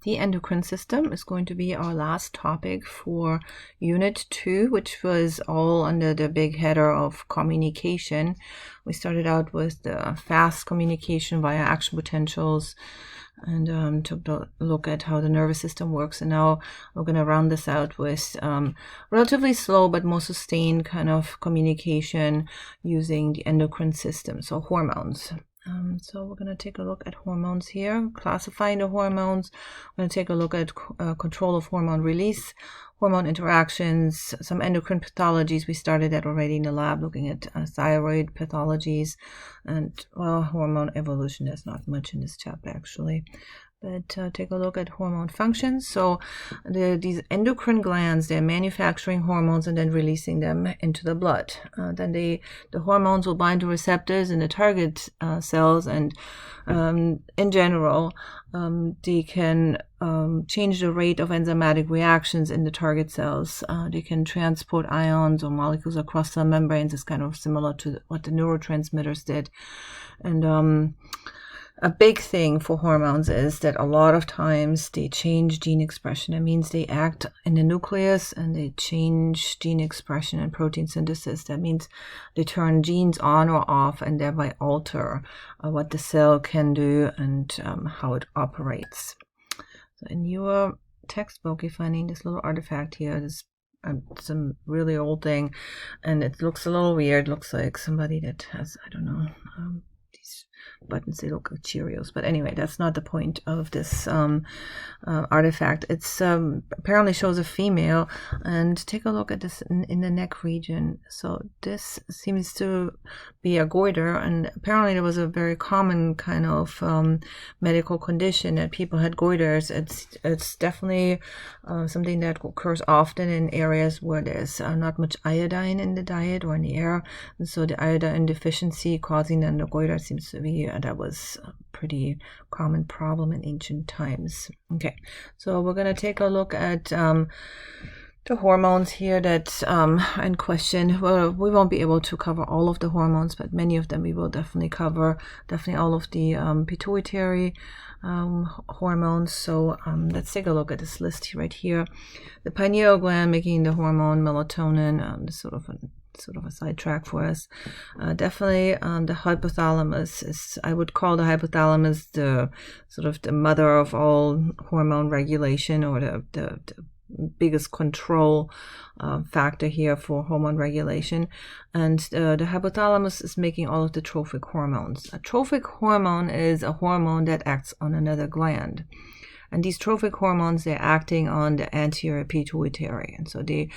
The endocrine system is going to be our last topic for Unit 2, which was all under the big header of communication. We started out with the fast communication via action potentials and took a look at how the nervous system works. And now we're going to round this out with relatively slow but more sustained kind of communication using the endocrine system, so hormones. So we're going to take a look at hormones here, classifying the hormones. We're going to take a look at control of hormone release, hormone interactions, some endocrine pathologies. We started that already in the lab, looking at thyroid pathologies, and well, hormone evolution. There's not much in this chapter actually. But take a look at hormone functions. So these endocrine glands, they're manufacturing hormones and then releasing them into the blood. Then the hormones will bind to receptors in the target cells, and in general, they can change the rate of enzymatic reactions in the target cells. They can transport ions or molecules across cell membranes. It's kind of similar to what the neurotransmitters did. And a big thing for hormones is that a lot of times they change gene expression. That means they act in the nucleus and they change gene expression and protein synthesis. That means they turn genes on or off and thereby alter what the cell can do and how it operates. So in your textbook, you're finding this little artifact here. This some really old thing, and it looks a little weird. It looks like somebody that has, I don't know, these buttons, they look like Cheerios, but anyway, that's not the point of this artifact. It's apparently shows a female, and take a look at this in the neck region. So this seems to be a goiter, and apparently there was a very common kind of medical condition that people had goiters. It's definitely something that occurs often in areas where there's not much iodine in the diet or in the air, and so the iodine deficiency causing then the goiter seems to be that was a pretty common problem in ancient times. Okay, so we're going to take a look at the hormones here that are in question. Well, we won't be able to cover all of the hormones, but many of them we will definitely cover. Definitely all of the pituitary hormones. So let's take a look at this list right here. The pineal gland making the hormone melatonin. This sort of a sidetrack for us. Definitely the hypothalamus is, I would call the hypothalamus the sort of the mother of all hormone regulation, or the biggest control factor here for hormone regulation. And the hypothalamus is making all of the trophic hormones. A trophic hormone is a hormone that acts on another gland. And these trophic hormones, they're acting on the anterior pituitary. And so they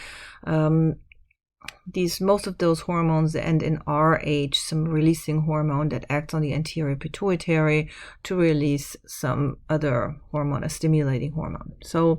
most of those hormones end in RH, some releasing hormone that acts on the anterior pituitary to release some other hormone, a stimulating hormone. So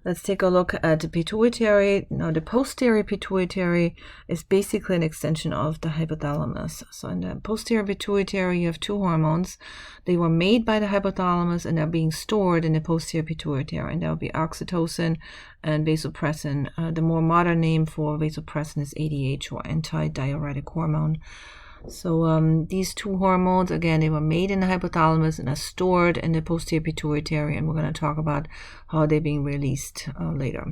let's take a look at the pituitary. Now, the posterior pituitary is basically an extension of the hypothalamus. So in the posterior pituitary, you have two hormones. They were made by the hypothalamus and are being stored in the posterior pituitary, and that would be oxytocin and vasopressin. The more modern name for vasopressin is ADH, or antidiuretic hormone. So these two hormones, again, they were made in the hypothalamus and are stored in the posterior pituitary, and we're going to talk about how they're being released later.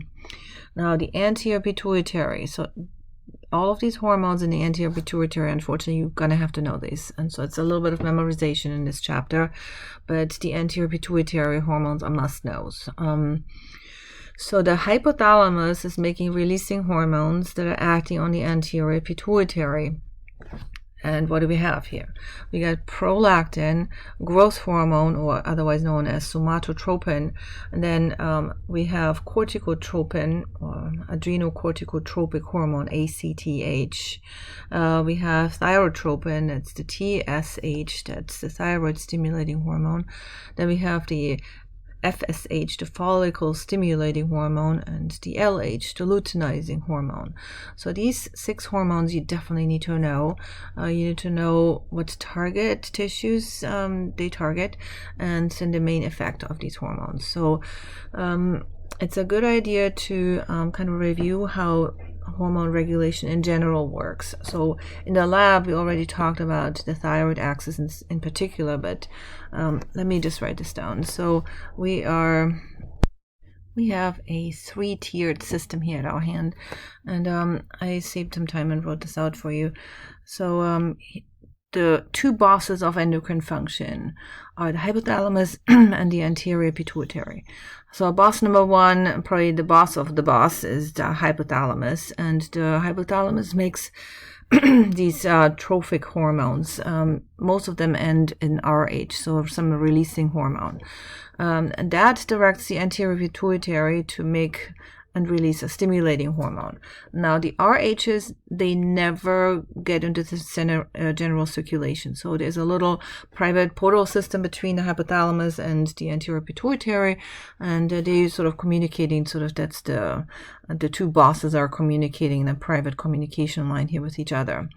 Now, the anterior pituitary. So all of these hormones in the anterior pituitary, unfortunately, you're going to have to know these. And so it's a little bit of memorization in this chapter, but the anterior pituitary hormones are must-knows. So the hypothalamus is releasing hormones that are acting on the anterior pituitary. And what do we have here? We got prolactin, growth hormone, or otherwise known as somatotropin. And then we have corticotropin, or adrenocorticotropic hormone, ACTH. We have thyrotropin, that's the TSH, that's the thyroid stimulating hormone. Then we have the FSH, the follicle stimulating hormone, and the LH, the luteinizing hormone. So these 6 hormones you definitely need to know. You need to know what target tissues they target, and then the main effect of these hormones. So it's a good idea to kind of review how hormone regulation in general works. So in the lab, we already talked about the thyroid axis in particular, but let me just write this down. So we have a 3-tiered system here at our hand, and I saved some time and wrote this out for you. So the two bosses of endocrine function are the hypothalamus and the anterior pituitary. So boss number one, probably the boss of the boss, is the hypothalamus, and the hypothalamus makes these trophic hormones. Most of them end in RH, so some releasing hormone. And that directs the anterior pituitary to make and release a stimulating hormone. Now, the RHs, they never get into the general circulation. So there's a little private portal system between the hypothalamus and the anterior pituitary, and they sort of communicating, that's the two bosses are communicating in a private communication line here with each other.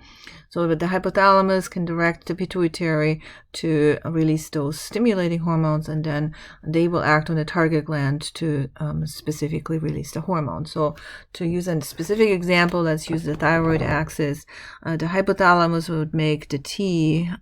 So the hypothalamus can direct the pituitary to release those stimulating hormones, and then they will act on the target gland to specifically release the hormone. So to use a specific example, let's use the thyroid axis. The hypothalamus would make the TRH,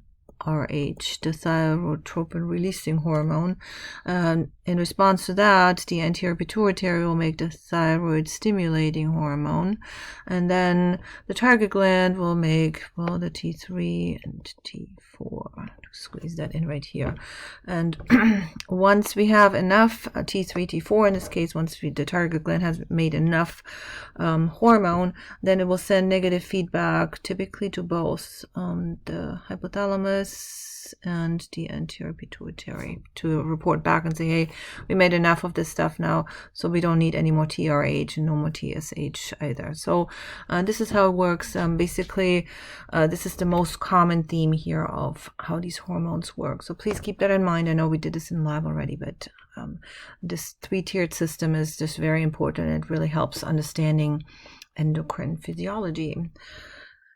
the thyrotropin releasing hormone. In response to that, the anterior pituitary will make the thyroid stimulating hormone, and then the target gland will make, well, the T3 and T4. Squeeze that in right here. And once we have enough T3, T4 in this case, once the target gland has made enough hormone, then it will send negative feedback, typically to both the hypothalamus and the anterior pituitary, to report back and say, hey, we made enough of this stuff now, so we don't need any more TRH and no more TSH either. So this is how it works. Basically, this is the most common theme here of how these hormones work. So please keep that in mind. I know we did this in lab already, but this 3-tiered system is just very important. It really helps understanding endocrine physiology.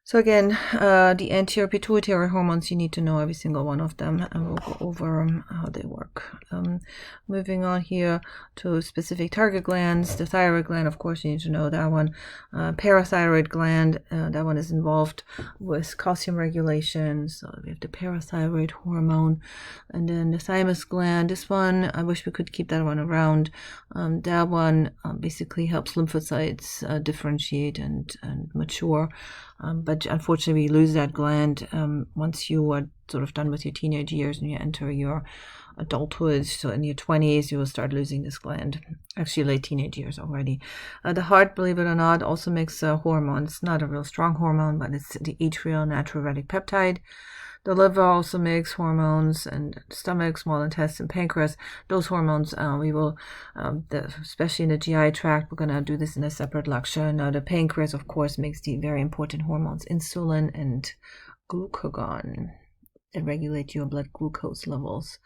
So again, the anterior pituitary hormones, you need to know every single one of them, and we'll go over how they work. Moving on here to specific target glands, the thyroid gland, of course, you need to know that one. Parathyroid gland, that one is involved with calcium regulation, so we have the parathyroid hormone. And then the thymus gland, this one, I wish we could keep that one around. That one basically helps lymphocytes differentiate and mature. But unfortunately, we lose that gland once you are sort of done with your teenage years and you enter your adulthood. So in your 20s, you will start losing this gland. Actually, late teenage years already. The heart, believe it or not, also makes hormones. It's not a real strong hormone, but it's the atrial natriuretic peptide. The liver also makes hormones, and stomach, small intestine, pancreas, those hormones we will, especially in the GI tract, we're going to do this in a separate lecture. Now the pancreas, of course, makes the very important hormones, insulin and glucagon, that regulate your blood glucose levels.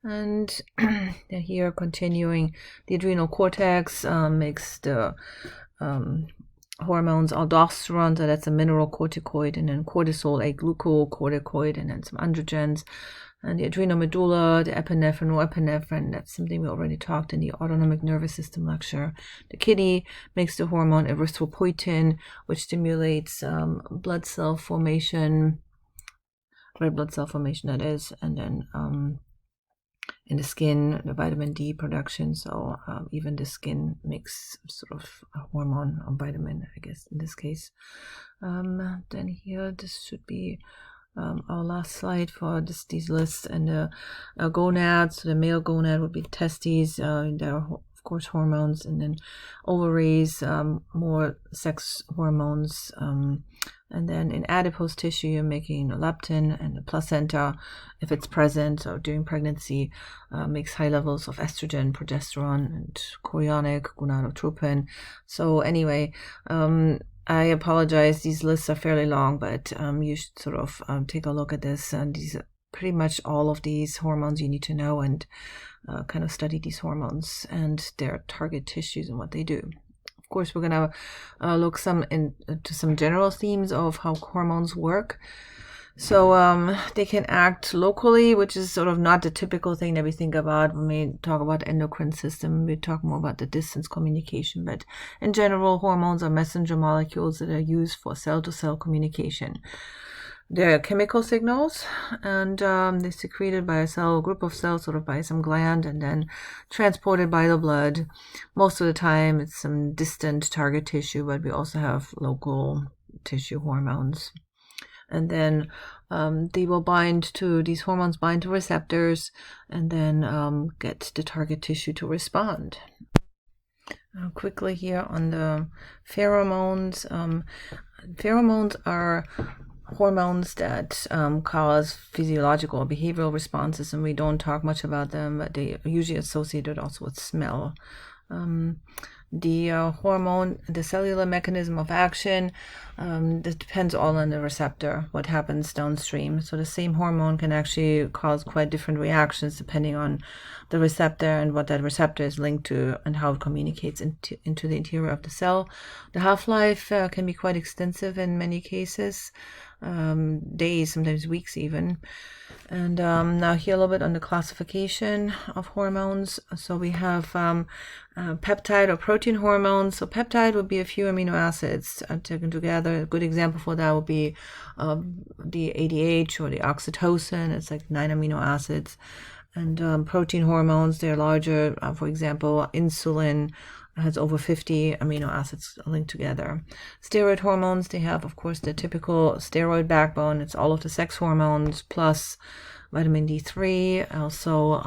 And here, continuing, the adrenal cortex makes the hormones, aldosterone, so that's a mineral corticoid, and then cortisol, a glucocorticoid, and then some androgens. And the adrenal medulla, the epinephrine, norepinephrine, that's something we already talked in the autonomic nervous system lecture. The kidney makes the hormone erythropoietin, which stimulates blood cell formation, red blood cell formation, that is, and then in the skin, the vitamin D production. So even the skin makes sort of a hormone, a vitamin, I guess, in this case. Then here, this should be our last slide for these lists. And the gonads, so the male gonad would be the testes. There are, of course, hormones. And then ovaries, more sex hormones. And then in adipose tissue, you're making leptin, and the placenta, if it's present, so during pregnancy, makes high levels of estrogen, progesterone, and chorionic, gonadotropin. So anyway, I apologize, these lists are fairly long, but you should sort of take a look at this. And these are pretty much all of these hormones you need to know, and kind of study these hormones and their target tissues and what they do. Of course, we're going to look into some general themes of how hormones work. So they can act locally, which is sort of not the typical thing that we think about when we talk about endocrine system. We talk more about the distance communication, but in general, hormones are messenger molecules that are used for cell-to-cell communication. They're chemical signals, and they're secreted by a group of cells, sort of by some gland, and then transported by the blood. Most of the time, it's some distant target tissue, but we also have local tissue hormones. And then these hormones bind to receptors, and then get the target tissue to respond. Quickly here on the pheromones. Pheromones are hormones that cause physiological or behavioral responses, and we don't talk much about them, but they are usually associated also with smell. The hormone, the cellular mechanism of action, that depends all on the receptor, what happens downstream. So the same hormone can actually cause quite different reactions depending on the receptor and what that receptor is linked to and how it communicates into the interior of the cell. The half-life can be quite extensive in many cases, days, sometimes weeks even. And now here a little bit on the classification of hormones. So we have peptide or protein hormones. So peptide would be a few amino acids taken together. A good example for that would be the ADH or the oxytocin. It's like 9 amino acids. And protein hormones, they're larger. For example, insulin has over 50 amino acids linked together. Steroid hormones, they have, of course, the typical steroid backbone. It's all of the sex hormones plus vitamin D3, also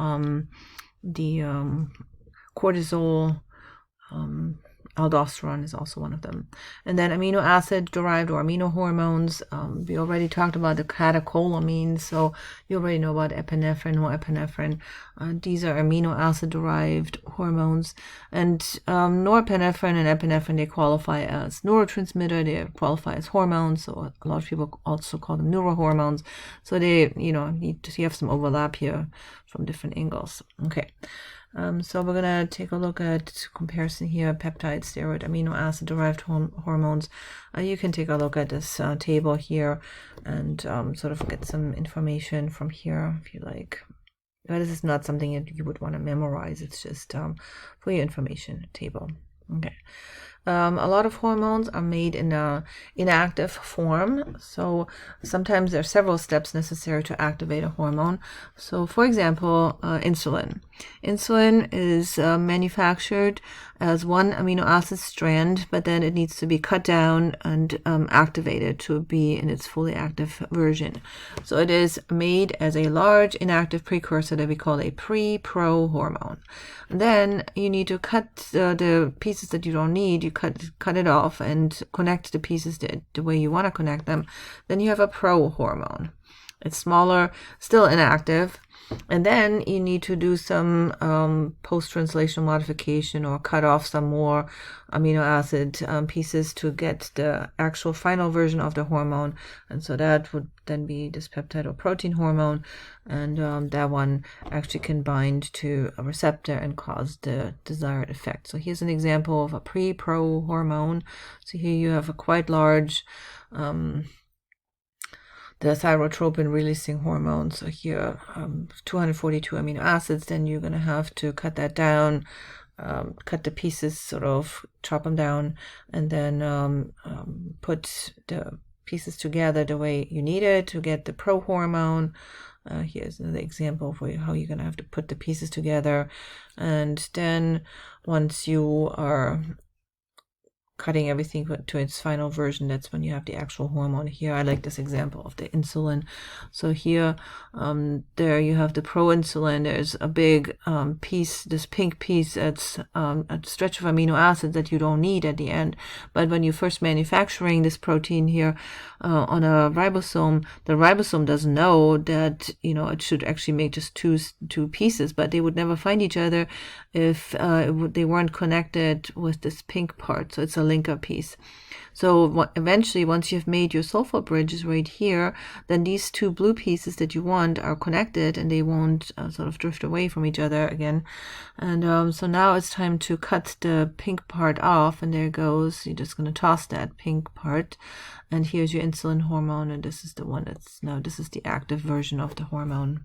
the cortisol, aldosterone is also one of them. And then amino acid derived or amino hormones. We already talked about the catecholamines, so you already know about epinephrine, norepinephrine. These are amino acid derived hormones. And norepinephrine and epinephrine, they qualify as neurotransmitter, they qualify as hormones, so a lot of people also call them neurohormones. So they, need to have some overlap here from different angles. Okay. So we're going to take a look at comparison here, peptide, steroid, amino acid derived hormones. You can take a look at this table here and sort of get some information from here if you like. But this is not something that you would want to memorize. It's just for your information table. Okay. A lot of hormones are made in an inactive form. So sometimes there are several steps necessary to activate a hormone. So for example, insulin. Insulin is manufactured as one amino acid strand, but then it needs to be cut down and activated to be in its fully active version. So it is made as a large inactive precursor that we call a pre-pro hormone. Then you need to cut the pieces that you don't need. You cut it off and connect the pieces the way you want to connect them. Then you have a pro hormone. It's smaller, still inactive. And then you need to do some post-translational modification or cut off some more amino acid pieces to get the actual final version of the hormone. And so that would then be this peptide or protein hormone. And that one actually can bind to a receptor and cause the desired effect. So here's an example of a pre-pro hormone. So here you have a quite large the thyrotropin releasing hormone. So here 242 amino acids, then you're going to have to cut that down, cut the pieces, sort of chop them down, and then put the pieces together the way you need it to get the pro hormone. Here's another example for how you're going to have to put the pieces together. And then once you are cutting everything to its final version, that's when you have the actual hormone. Here I like this example of the insulin. So here there you have the proinsulin. There's a big piece, this pink piece, that's a stretch of amino acids that you don't need at the end. But when you're first manufacturing this protein here on a ribosome, the ribosome doesn't know that it should actually make just two pieces, but they would never find each other if they weren't connected with this pink part. So it's a linker piece. So eventually, once you've made your sulfur bridges right here, then these two blue pieces that you want are connected, and they won't sort of drift away from each other again. And so now it's time to cut the pink part off, and there it goes. You're just going to toss that pink part, and here's your insulin hormone, and this is the one that's, now this is the active version of the hormone.